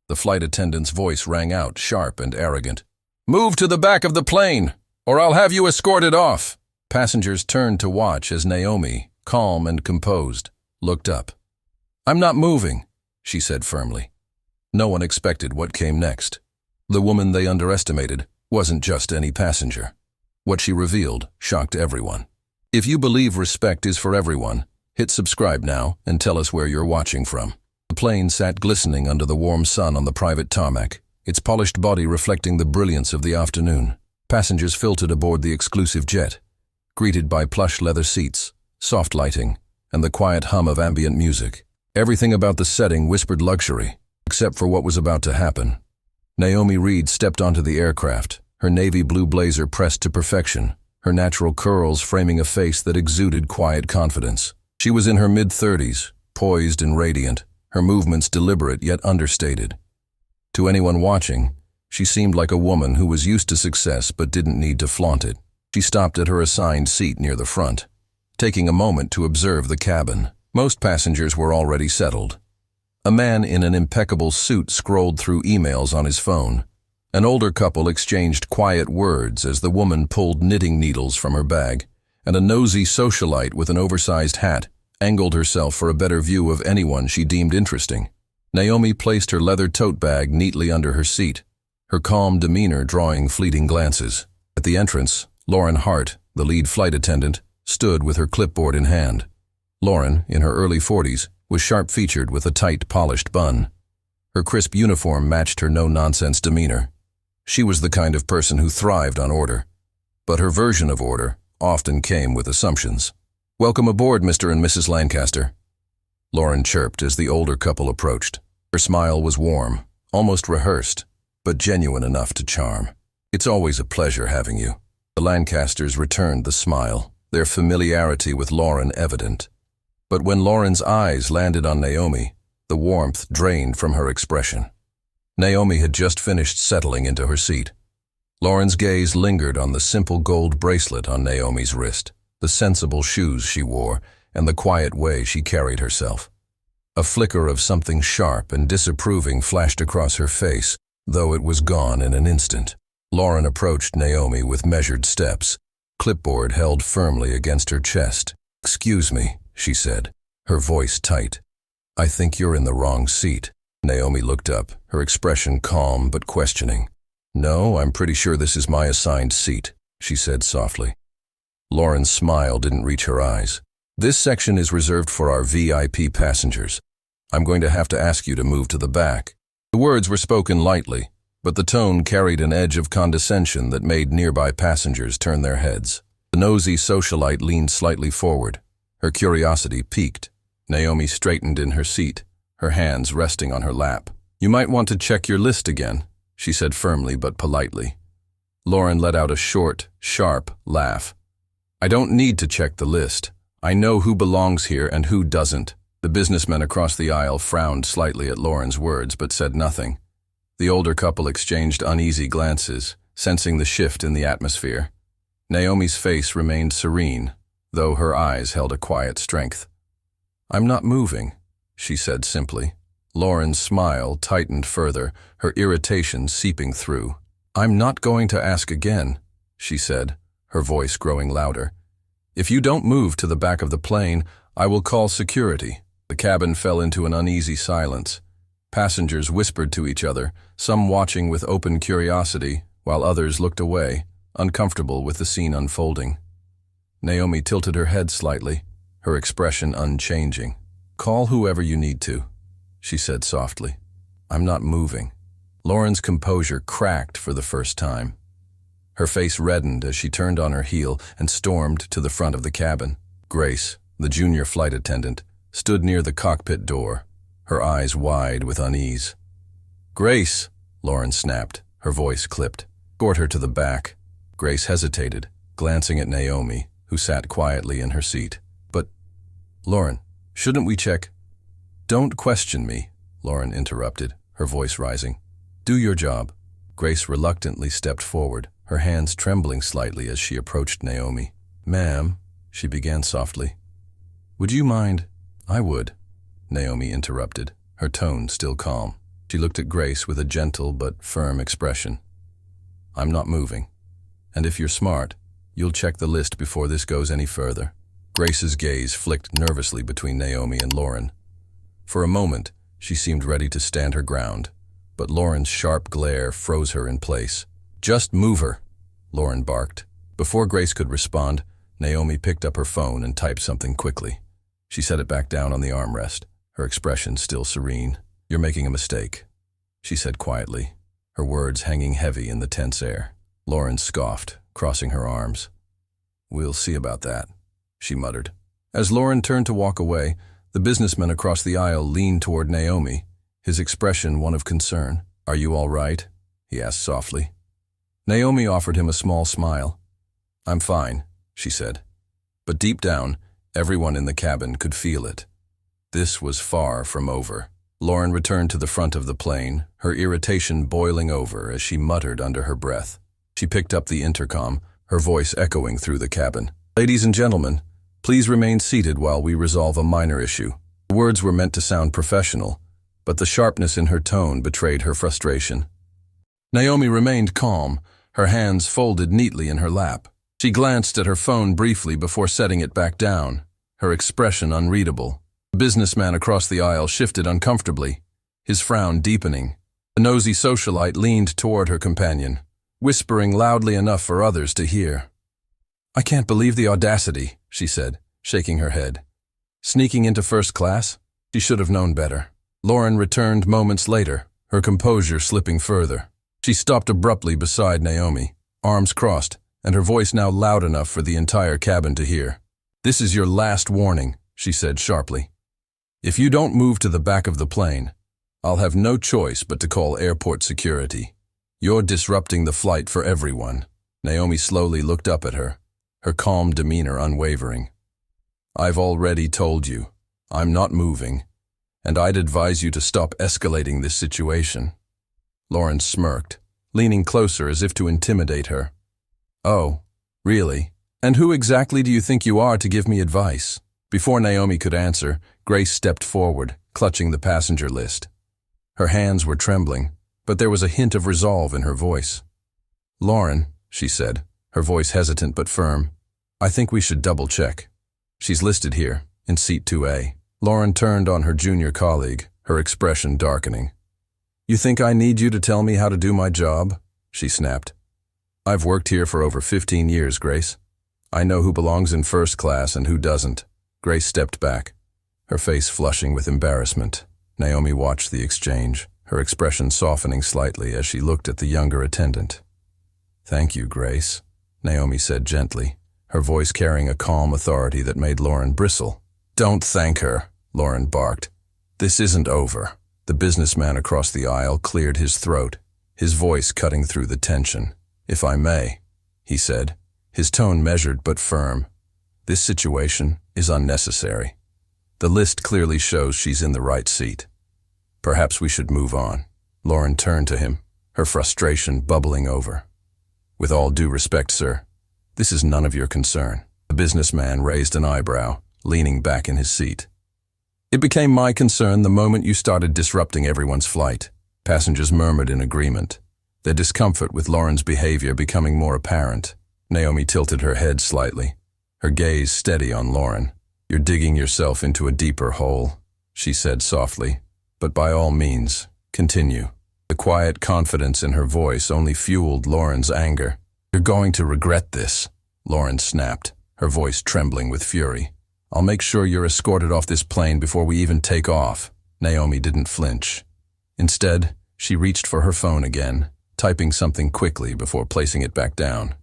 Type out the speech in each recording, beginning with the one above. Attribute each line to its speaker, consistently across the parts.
Speaker 1: The flight attendant's voice rang out, sharp and arrogant. "Move to the back of the plane, or I'll have you escorted off." Passengers turned to watch as Naomi, calm and composed, looked up. "I'm not moving," she said firmly. No one expected what came next. The woman they underestimated wasn't just any passenger. What she revealed shocked everyone. If you believe respect is for everyone, hit subscribe now and tell us where you're watching from. The plane sat glistening under the warm sun on the private tarmac, its polished body reflecting the brilliance of the afternoon. Passengers filtered aboard the exclusive jet, greeted by plush leather seats, soft lighting, and the quiet hum of ambient music. Everything about the setting whispered luxury, except for what was about to happen. Naomi Reed stepped onto the aircraft, her navy blue blazer pressed to perfection, her natural curls framing a face that exuded quiet confidence. She was in her mid-30s, poised and radiant, her movements deliberate yet understated. To anyone watching, she seemed like a woman who was used to success but didn't need to flaunt it. She stopped at her assigned seat near the front, taking a moment to observe the cabin. Most passengers were already settled. A man in an impeccable suit scrolled through emails on his phone. An older couple exchanged quiet words as the woman pulled knitting needles from her bag, and a nosy socialite with an oversized hat angled herself for a better view of anyone she deemed interesting. Naomi placed her leather tote bag neatly under her seat, her calm demeanor drawing fleeting glances. At the entrance, Lauren Hart, the lead flight attendant, stood with her clipboard in hand. Lauren, in her early 40s, was sharp-featured with a tight, polished bun. Her crisp uniform matched her no-nonsense demeanor. She was the kind of person who thrived on order, but her version of order often came with assumptions. "Welcome aboard, Mr. and Mrs. Lancaster," Lauren chirped as the older couple approached. Her smile was warm, almost rehearsed, but genuine enough to charm. "It's always a pleasure having you." The Lancasters returned the smile, their familiarity with Lauren evident. But when Lauren's eyes landed on Naomi, the warmth drained from her expression. Naomi had just finished settling into her seat. Lauren's gaze lingered on the simple gold bracelet on Naomi's wrist, the sensible shoes she wore, and the quiet way she carried herself. A flicker of something sharp and disapproving flashed across her face, though it was gone in an instant. Lauren approached Naomi with measured steps, clipboard held firmly against her chest. "Excuse me," she said, her voice tight. "I think you're in the wrong seat." Naomi looked up, her expression calm but questioning. "No, I'm pretty sure this is my assigned seat," she said softly. Lauren's smile didn't reach her eyes. "This section is reserved for our VIP passengers. I'm going to have to ask you to move to the back." The words were spoken lightly, but the tone carried an edge of condescension that made nearby passengers turn their heads. The nosy socialite leaned slightly forward, her curiosity piqued. Naomi straightened in her seat, her hands resting on her lap. "You might want to check your list again," she said firmly but politely. Lauren let out a short, sharp laugh. "I don't need to check the list. I know who belongs here and who doesn't." The businessman across the aisle frowned slightly at Lauren's words but said nothing. The older couple exchanged uneasy glances, sensing the shift in the atmosphere. Naomi's face remained serene, though her eyes held a quiet strength. "I'm not moving," she said simply. Lauren's smile tightened further, her irritation seeping through. "I'm not going to ask again," she said, her voice growing louder. "If you don't move to the back of the plane, I will call security." The cabin fell into an uneasy silence. Passengers whispered to each other, some watching with open curiosity, while others looked away, uncomfortable with the scene unfolding. Naomi tilted her head slightly, her expression unchanging. "Call whoever you need to," she said softly. "I'm not moving." Lauren's composure cracked for the first time. Her face reddened as she turned on her heel and stormed to the front of the cabin. Grace, the junior flight attendant, stood near the cockpit door, her eyes wide with unease. "Grace," Lauren snapped, her voice clipped. "Escort her to the back." Grace hesitated, glancing at Naomi, who sat quietly in her seat. "But, Lauren, shouldn't we check?" "Don't question me," Lauren interrupted, her voice rising. "Do your job." Grace reluctantly stepped forward, her hands trembling slightly as she approached Naomi. "Ma'am," she began softly. "Would you mind?" "I would," Naomi interrupted, her tone still calm. She looked at Grace with a gentle but firm expression. I'm not moving. And if you're smart, you'll check the list before this goes any further. Grace's gaze flicked nervously between Naomi and Lauren. For a moment, she seemed ready to stand her ground, but Lauren's sharp glare froze her in place. Just move her, Lauren barked. Before Grace could respond, Naomi picked up her phone and typed something quickly. She set it back down on the armrest, her expression still serene. You're making a mistake, she said quietly, her words hanging heavy in the tense air. Lauren scoffed, crossing her arms. We'll see about that, she muttered. As Lauren turned to walk away, the businessman across the aisle leaned toward Naomi, his expression one of concern. Are you all right? He asked softly. Naomi offered him a small smile. I'm fine, she said. But deep down, everyone in the cabin could feel it. This was far from over. Lauren returned to the front of the plane, her irritation boiling over as she muttered under her breath. She picked up the intercom, her voice echoing through the cabin. Ladies and gentlemen, please remain seated while we resolve a minor issue. The words were meant to sound professional, but the sharpness in her tone betrayed her frustration. Naomi remained calm, her hands folded neatly in her lap. She glanced at her phone briefly before setting it back down, her expression unreadable. The businessman across the aisle shifted uncomfortably, his frown deepening. The nosy socialite leaned toward her companion, whispering loudly enough for others to hear. I can't believe the audacity, she said, shaking her head. Sneaking into first class? She should have known better. Lauren returned moments later, her composure slipping further. She stopped abruptly beside Naomi, arms crossed, and her voice now loud enough for the entire cabin to hear. This is your last warning, she said sharply. If you don't move to the back of the plane, I'll have no choice but to call airport security. You're disrupting the flight for everyone. Naomi slowly looked up at her, her calm demeanor unwavering. I've already told you, I'm not moving, and I'd advise you to stop escalating this situation. Lauren smirked, leaning closer as if to intimidate her. Oh, really? And who exactly do you think you are to give me advice? Before Naomi could answer, Grace stepped forward, clutching the passenger list. Her hands were trembling, but there was a hint of resolve in her voice. Lauren, she said, her voice hesitant but firm, I think we should double-check. She's listed here, in seat 2A. Lauren turned on her junior colleague, her expression darkening. You think I need you to tell me how to do my job? She snapped. I've worked here for over 15 years, Grace. I know who belongs in first class and who doesn't. Grace stepped back, her face flushing with embarrassment. Naomi watched the exchange, her expression softening slightly as she looked at the younger attendant. Thank you, Grace, Naomi said gently, her voice carrying a calm authority that made Lauren bristle. Don't thank her, Lauren barked. This isn't over. The businessman across the aisle cleared his throat, his voice cutting through the tension. If I may, he said, his tone measured but firm. This situation is unnecessary. The list clearly shows she's in the right seat. Perhaps we should move on. Lauren turned to him, her frustration bubbling over. With all due respect, sir, this is none of your concern. The businessman raised an eyebrow, leaning back in his seat. It became my concern the moment you started disrupting everyone's flight. Passengers murmured in agreement, their discomfort with Lauren's behavior becoming more apparent. Naomi tilted her head slightly, her gaze steady on Lauren. You're digging yourself into a deeper hole, she said softly, but by all means, continue. The quiet confidence in her voice only fueled Lauren's anger. You're going to regret this, Lauren snapped, her voice trembling with fury. I'll make sure you're escorted off this plane before we even take off. Naomi didn't flinch. Instead, she reached for her phone again, typing something quickly before placing it back down.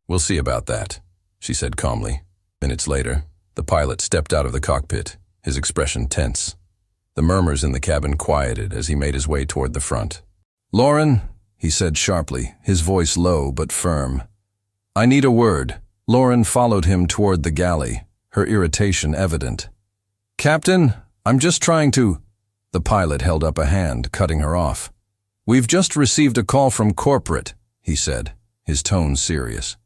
Speaker 1: We'll see about that, she said calmly. Minutes later, the pilot stepped out of the cockpit, his expression tense. The murmurs in the cabin quieted as he made his way toward the front. Lauren, he said sharply, his voice low but firm. I need a word. Lauren followed him toward the galley, her irritation evident. Captain, I'm just trying to... The pilot held up a hand, cutting her off. We've just received a call from corporate, he said, his tone serious.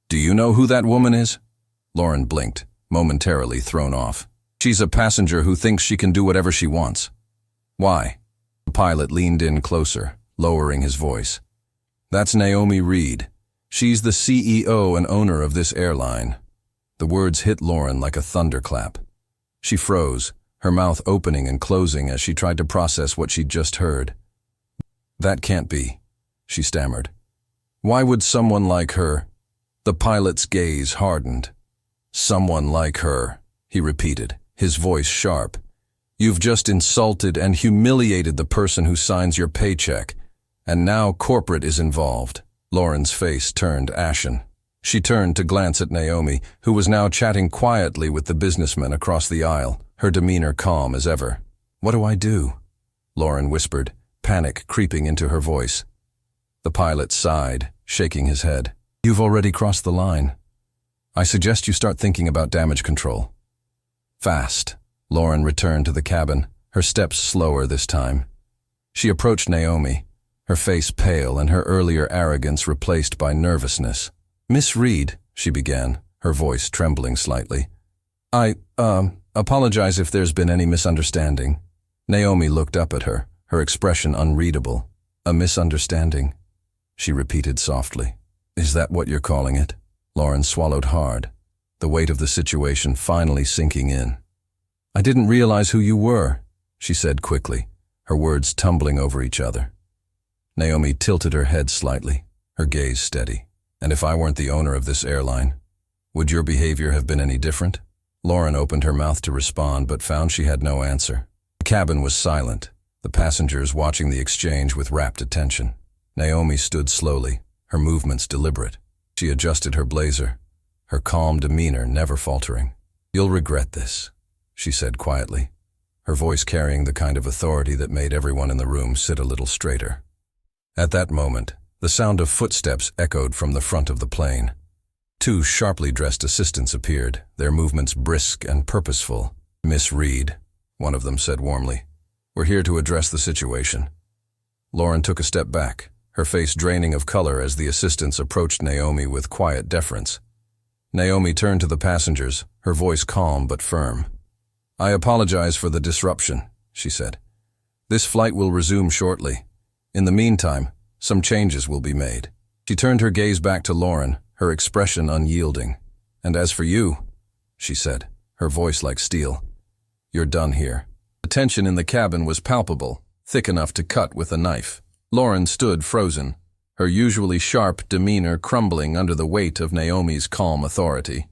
Speaker 1: Do you know who that woman is? Lauren blinked, momentarily thrown off. She's a passenger who thinks she can do whatever she wants. Why? The pilot leaned in closer, lowering his voice. "That's Naomi Reed. She's the CEO and owner of this airline." The words hit Lauren like a thunderclap. She froze, her mouth opening and closing as she tried to process what she'd just heard. "That can't be," she stammered. "Why would someone like her?" The pilot's gaze hardened. "Someone like her," he repeated, his voice sharp. "You've just insulted and humiliated the person who signs your paycheck, and now corporate is involved." Lauren's face turned ashen. She turned to glance at Naomi, who was now chatting quietly with the businessman across the aisle, her demeanor calm as ever. "What do I do?" Lauren whispered, panic creeping into her voice. The pilot sighed, shaking his head. "You've already crossed the line. I suggest you start thinking about damage control." Fast, Lauren returned to the cabin, her steps slower this time. She approached Naomi, her face pale and her earlier arrogance replaced by nervousness. "Miss Reed," she began, her voice trembling slightly. I apologize if there's been any misunderstanding." Naomi looked up at her, her expression unreadable. "A misunderstanding?" she repeated softly. "Is that what you're calling it?" Lauren swallowed hard, the weight of the situation finally sinking in. "I didn't realize who you were," she said quickly, her words tumbling over each other. Naomi tilted her head slightly, her gaze steady. "And if I weren't the owner of this airline, would your behavior have been any different?" Lauren opened her mouth to respond but found she had no answer. The cabin was silent, the passengers watching the exchange with rapt attention. Naomi stood slowly, her movements deliberate. She adjusted her blazer, her calm demeanor never faltering. "You'll regret this," she said quietly, her voice carrying the kind of authority that made everyone in the room sit a little straighter. At that moment, the sound of footsteps echoed from the front of the plane. Two sharply dressed assistants appeared, their movements brisk and purposeful. "Miss Reed," one of them said warmly, "we're here to address the situation." Lauren took a step back, her face draining of color as the assistants approached Naomi with quiet deference. Naomi turned to the passengers, her voice calm but firm. "I apologize for the disruption," she said. "This flight will resume shortly. In the meantime, some changes will be made." She turned her gaze back to Lauren, her expression unyielding. "And as for you," she said, her voice like steel, "you're done here." The tension in the cabin was palpable, thick enough to cut with a knife. Lauren stood frozen, her usually sharp demeanor crumbling under the weight of Naomi's calm authority.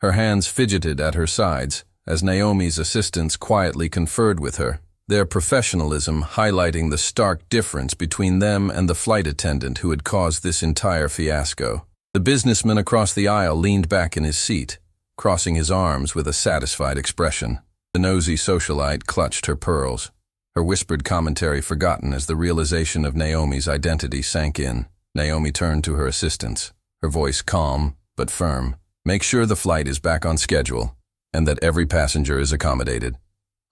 Speaker 1: Her hands fidgeted at her sides as Naomi's assistants quietly conferred with her, their professionalism highlighting the stark difference between them and the flight attendant who had caused this entire fiasco. The businessman across the aisle leaned back in his seat, crossing his arms with a satisfied expression. The nosy socialite clutched her pearls, her whispered commentary forgotten as the realization of Naomi's identity sank in. Naomi turned to her assistants, her voice calm but firm. "Make sure the flight is back on schedule and that every passenger is accommodated.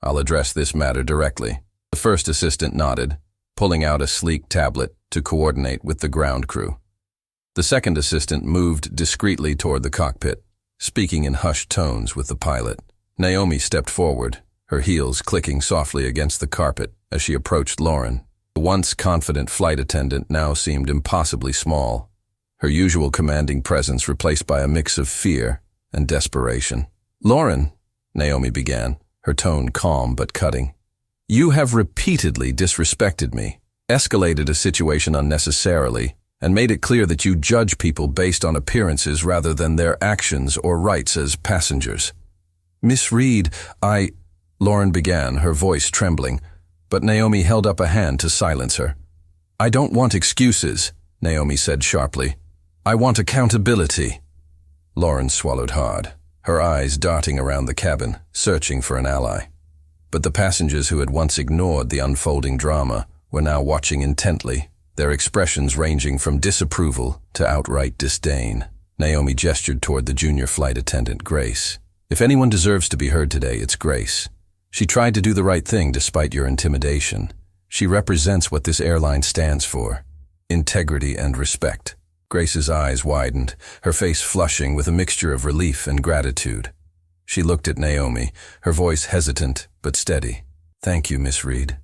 Speaker 1: I'll address this matter directly." The first assistant nodded, pulling out a sleek tablet to coordinate with the ground crew. The second assistant moved discreetly toward the cockpit, speaking in hushed tones with the pilot. Naomi stepped forward, her heels clicking softly against the carpet as she approached Lauren. The once confident flight attendant now seemed impossibly small, her usual commanding presence replaced by a mix of fear and desperation. "Lauren," Naomi began, her tone calm but cutting, "you have repeatedly disrespected me, escalated a situation unnecessarily, and made it clear that you judge people based on appearances rather than their actions or rights as passengers." "Miss Reed, Lauren began, her voice trembling, but Naomi held up a hand to silence her. "I don't want excuses," Naomi said sharply. "I want accountability." Lauren swallowed hard, her eyes darting around the cabin, searching for an ally. But the passengers who had once ignored the unfolding drama were now watching intently, their expressions ranging from disapproval to outright disdain. Naomi gestured toward the junior flight attendant, Grace. "If anyone deserves to be heard today, it's Grace. She tried to do the right thing despite your intimidation. She represents what this airline stands for: integrity and respect." Grace's eyes widened, her face flushing with a mixture of relief and gratitude. She looked at Naomi, her voice hesitant but steady. "Thank you, Miss Reed.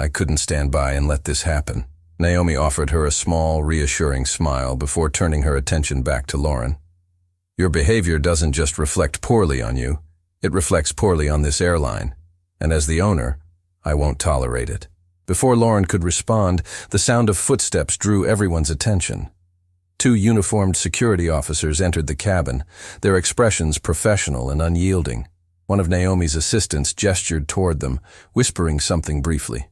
Speaker 1: I couldn't stand by and let this happen. Naomi offered her a small, reassuring smile before turning her attention back to Lauren. Your behavior doesn't just reflect poorly on you, it reflects poorly on this airline. And as the owner, I won't tolerate it. Before Lauren could respond, the sound of footsteps drew everyone's attention. 2 uniformed security officers entered the cabin, their expressions professional and unyielding. One of Naomi's assistants gestured toward them, whispering something briefly.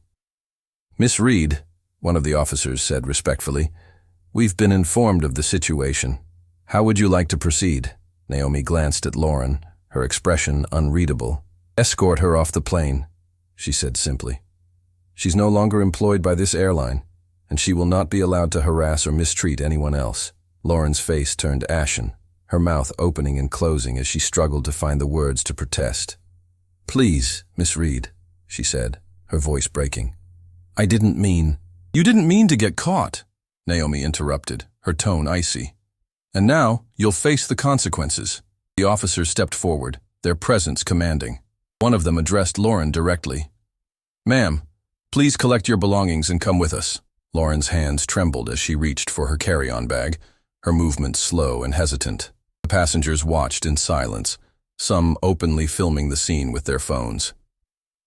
Speaker 1: Miss Reed, one of the officers said respectfully, we've been informed of the situation. How would you like to proceed? Naomi glanced at Lauren, her expression unreadable. Escort her off the plane, she said simply. She's no longer employed by this airline, and she will not be allowed to harass or mistreat anyone else. Lauren's face turned ashen, her mouth opening and closing as she struggled to find the words to protest. Please, Miss Reed, she said, her voice breaking. I didn't mean... You didn't mean to get caught, Naomi interrupted, her tone icy. And now you'll face the consequences. The officers stepped forward, their presence commanding. One of them addressed Lauren directly. Ma'am, please collect your belongings and come with us. Lauren's hands trembled as she reached for her carry-on bag, her movements slow and hesitant. The passengers watched in silence, some openly filming the scene with their phones.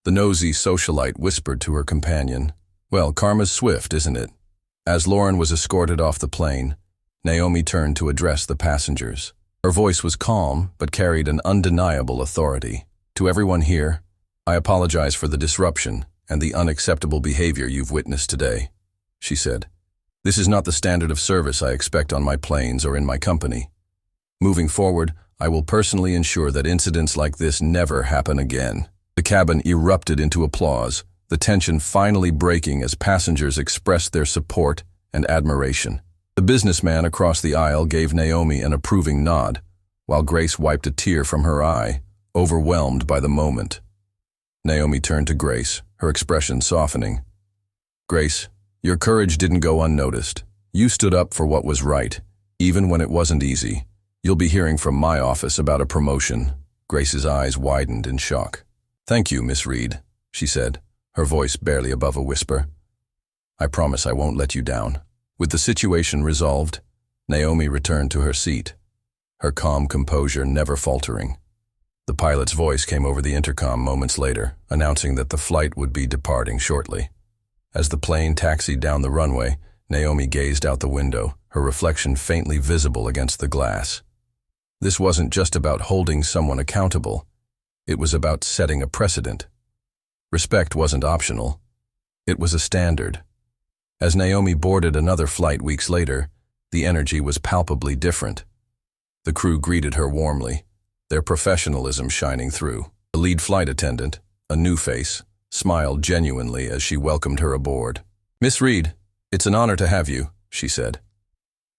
Speaker 1: The nosy socialite whispered to her companion, Well, karma's swift, isn't it? As Lauren was escorted off the plane, Naomi turned to address the passengers. Her voice was calm, but carried an undeniable authority. To everyone here, I apologize for the disruption and the unacceptable behavior you've witnessed today, she said. This is not the standard of service I expect on my planes or in my company. Moving forward, I will personally ensure that incidents like this never happen again. The cabin erupted into applause, the tension finally breaking as passengers expressed their support and admiration. The businessman across the aisle gave Naomi an approving nod, while Grace wiped a tear from her eye, overwhelmed by the moment. Naomi turned to Grace, her expression softening. Grace, your courage didn't go unnoticed. You stood up for what was right, even when it wasn't easy. You'll be hearing from my office about a promotion. Grace's eyes widened in shock. Thank you, Miss Reed, she said, her voice barely above a whisper. I promise I won't let you down. With the situation resolved, Naomi returned to her seat, her calm composure never faltering. The pilot's voice came over the intercom moments later, announcing that the flight would be departing shortly. As the plane taxied down the runway, Naomi gazed out the window, her reflection faintly visible against the glass. This wasn't just about holding someone accountable. It was about setting a precedent. Respect wasn't optional. It was a standard. As Naomi boarded another flight weeks later, the energy was palpably different. The crew greeted her warmly, their professionalism shining through. The lead flight attendant, a new face, smiled genuinely as she welcomed her aboard. Miss Reed, it's an honor to have you, she said.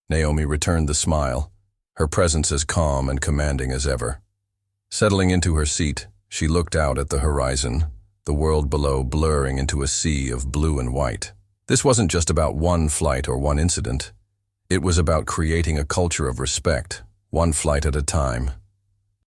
Speaker 1: Naomi returned the smile, her presence as calm and commanding as ever. Settling into her seat, she looked out at the horizon, the world below blurring into a sea of blue and white. This wasn't just about one flight or one incident. It was about creating a culture of respect, one flight at a time.